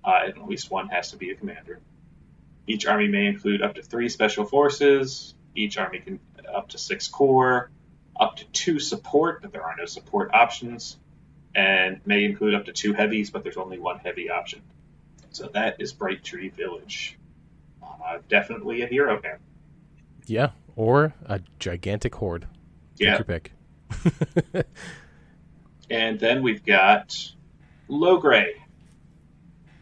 And at least one has to be a commander. Each army may include up to 3 special forces. Each army can up to 6 core, up to 2 support, but there are no support options, and may include up to 2 heavies, but there's only 1 heavy option. So that is Bright Tree Village. Definitely a hero camp. Yeah, or a gigantic horde. Take your pick. And then we've got Logray,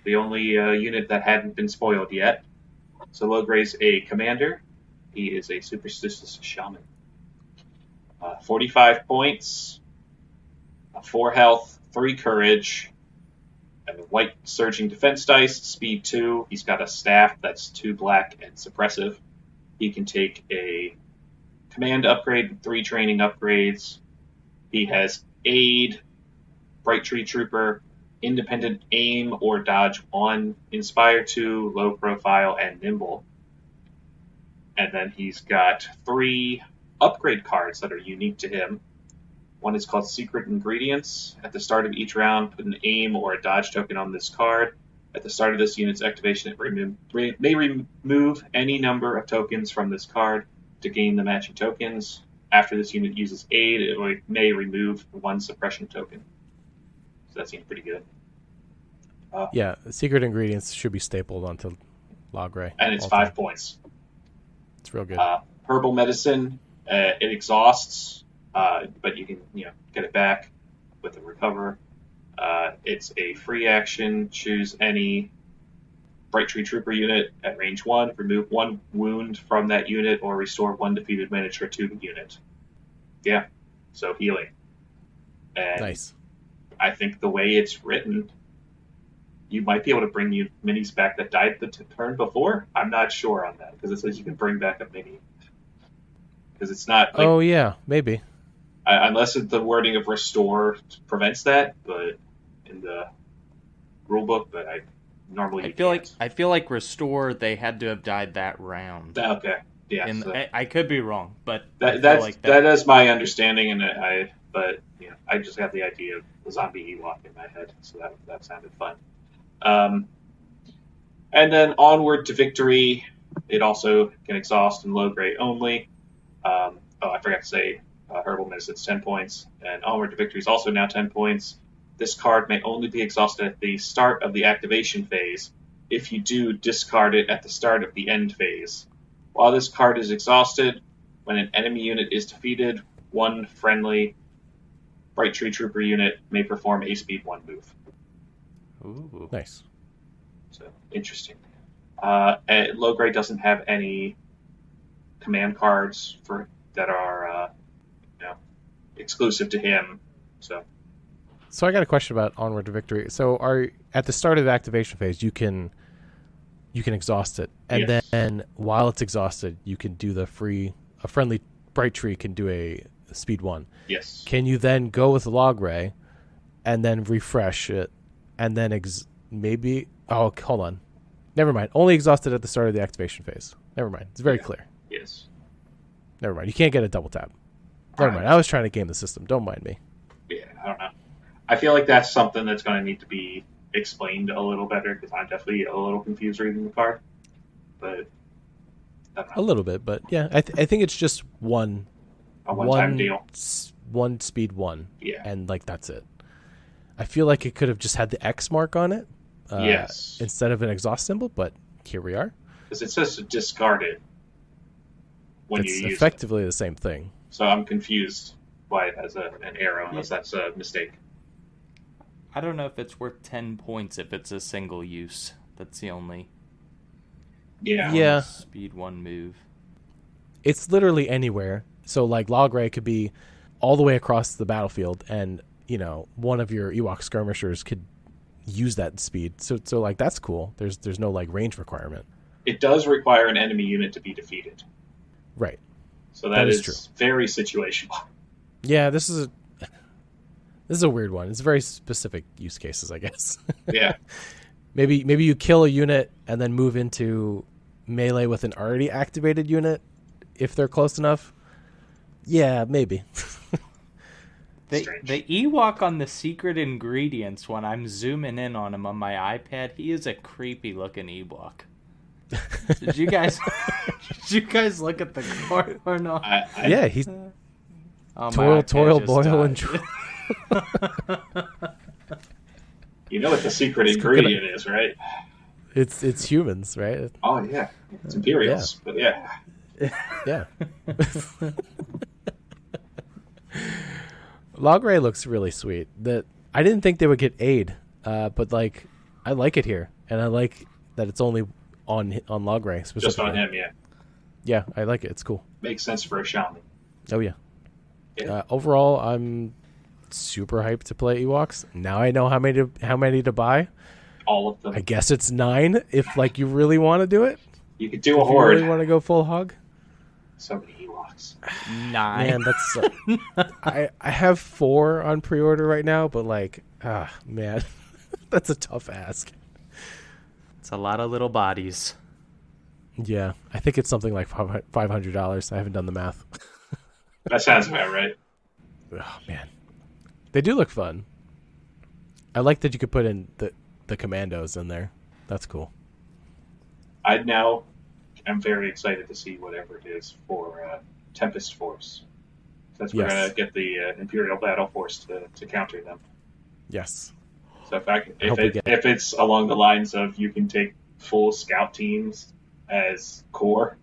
the only unit that hadn't been spoiled yet. So Logray's a commander. He is a superstitious shaman. 45 points, 4 health, 3 courage, and a white surging defense dice, speed 2. He's got a staff that's 2 black and suppressive. He can take a command upgrade and 3 training upgrades. He has aid, Bright Tree Trooper, independent aim or dodge 1, inspire 2, low profile, and nimble. And then he's got 3 upgrade cards that are unique to him. One is called Secret Ingredients. At the start of each round, put an aim or a dodge token on this card. At the start of this unit's activation, it may remove any number of tokens from this card to gain the matching tokens. After this unit uses aid, it may remove 1 suppression token. So that seems pretty good. Yeah, Secret Ingredients should be stapled onto Logray. And it's 5 points. It's real good. Herbal Medicine, it exhausts, but you can get it back with a recover. It's a free action. Choose any Bright Tree Trooper unit at range 1. Remove 1 wound from that unit or restore 1 defeated miniature to the unit. Yeah, so healing. And nice. I think the way it's written, you might be able to bring minis back that died the turn before. I'm not sure on that because it says you can bring back a mini. Because it's not. Oh yeah, maybe. Unless the wording of restore prevents that, but in the rulebook, but I normally. I feel like restore they had to have died that round. Okay, yeah. I could be wrong, but that is my understanding, and I just have the idea of the zombie Ewok in my head, so that sounded fun. And then Onward to Victory, it also can exhaust in Logray only. I forgot to say, Herbal Medicine's 10 points, and Onward to Victory is also now 10 points. This card may only be exhausted at the start of the activation phase. If you do, discard it at the start of the end phase. While this card is exhausted, when an enemy unit is defeated, 1 friendly Bright Tree Trooper unit may perform a speed 1 move. Ooh. Nice. So, interesting. Logray doesn't have any command cards that are exclusive to him. So I got a question about Onward to Victory. So at the start of the activation phase, you can exhaust it, and Yes. then while it's exhausted, you can do a friendly Bright Tree can do a speed 1. Yes. Can you then go with Logray and then refresh it, and then maybe? Oh, hold on. Never mind. Only exhausted at the start of the activation phase. Never mind. It's very clear. Yes. Never mind. You can't get a double tap. Never mind. I was trying to game the system. Don't mind me. Yeah, I don't know. I feel like that's something that's going to need to be explained a little better because I'm definitely a little confused reading the card. But I don't know. A little bit, but yeah, I think it's just A one-time deal. One speed 1. Yeah. And that's it. I feel like it could have just had the X mark on it. Yes. Instead of an exhaust symbol, but here we are. Because it says to discard it when It's you use effectively the same thing. it. So I'm confused why it has an arrow unless that's a mistake. I don't know if it's worth 10 points if it's a single use. That's the only Yeah. speed 1 move. It's literally anywhere. So Logray could be all the way across the battlefield, and one of your Ewok skirmishers could use that speed. So that's cool. There's no range requirement. It does require an enemy unit to be defeated. Right. So that is true. very situational. Yeah, this is a weird one. It's very specific use cases, I guess. Yeah. Maybe you kill a unit and then move into melee with an already activated unit if they're close enough. Yeah, maybe. The Ewok on the secret ingredients, when I'm zooming in on him on my iPad, he is a creepy looking Ewok. Did you guys look at the card or not? Yeah, he's Oh, my toil, iPad just boil, and died. You know what the secret ingredient is, right? it's humans, right? Oh, yeah. It's Imperials, but yeah. Yeah. Logray looks really sweet. I didn't think they would get aid, but I like it here, and I like that it's only on Logray specifically. Just on him, yeah. Yeah, I like it. It's cool. Makes sense for a shaman. Oh yeah. Yeah. Overall, I'm super hyped to play Ewoks. Now I know how many to buy. All of them. I guess it's 9 if you really want to do it. You could do a If you horde. really want to go full hog. So many Ewoks. 9. Man, that's I have 4 on pre-order right now, but man, that's a tough ask. It's a lot of little bodies. Yeah, I think it's something like $500. I haven't done the math. That sounds about right. Oh man, they do look fun. I like that you could put in the commandos in there. That's cool. I now am very excited to see whatever it is for Tempest Force. Since we're Yes. going to get the Imperial Battleforce to counter them. Yes. So hope we get if it's along the lines of you can take full scout teams as core,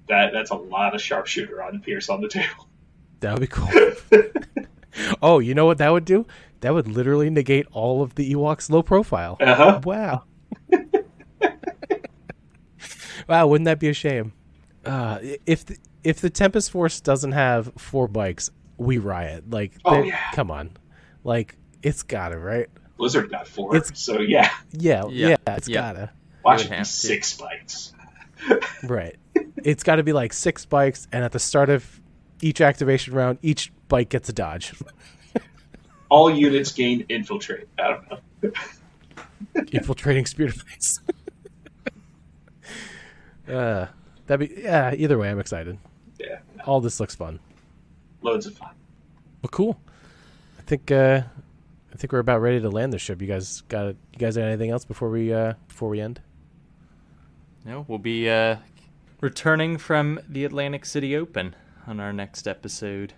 that's a lot of sharpshooter on Pierce on the table. That would be cool. Oh, you know what that would do? That would literally negate all of the Ewoks' low profile. Uh-huh. Wow. Wow, wouldn't that be a shame? If the Tempest Force doesn't have 4 bikes, we riot. Come on. It's gotta, right? Blizzard got 4, so yeah. Yeah, Yeah. it's Yeah. gotta. Watch would it be have to. 6 spikes. Right. It's gotta be 6 bikes, and at the start of each activation round, each bike gets a dodge. All units gain infiltrate. I don't know. Infiltrating spear face. Either way, I'm excited. Yeah. All this looks fun. Loads of fun. Well, cool. I think we're about ready to land the ship. You guys got anything else before we end? No, we'll be returning from the Atlantic City Open on our next episode.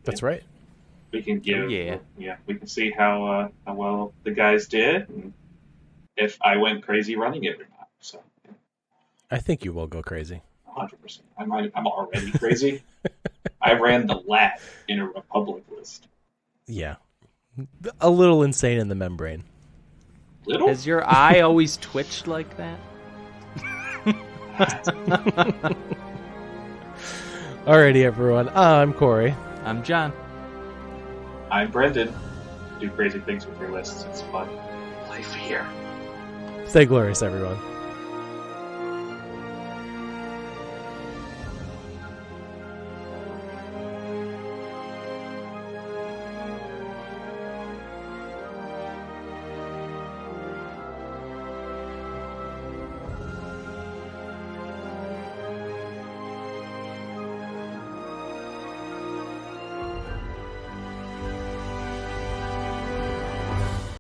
That's right. We can give, yeah. We can see how well the guys did, and if I went crazy running it or not. So, I think you will go crazy. 100%. I'm already crazy. I ran the LAAT in a Republic list. Yeah, a little insane in the membrane. Little? Has your eye always twitched like that? Alrighty, everyone. I'm Corey. I'm John. I'm Brendan. Do crazy things with your lists. It's fun. Life here. Stay glorious, everyone.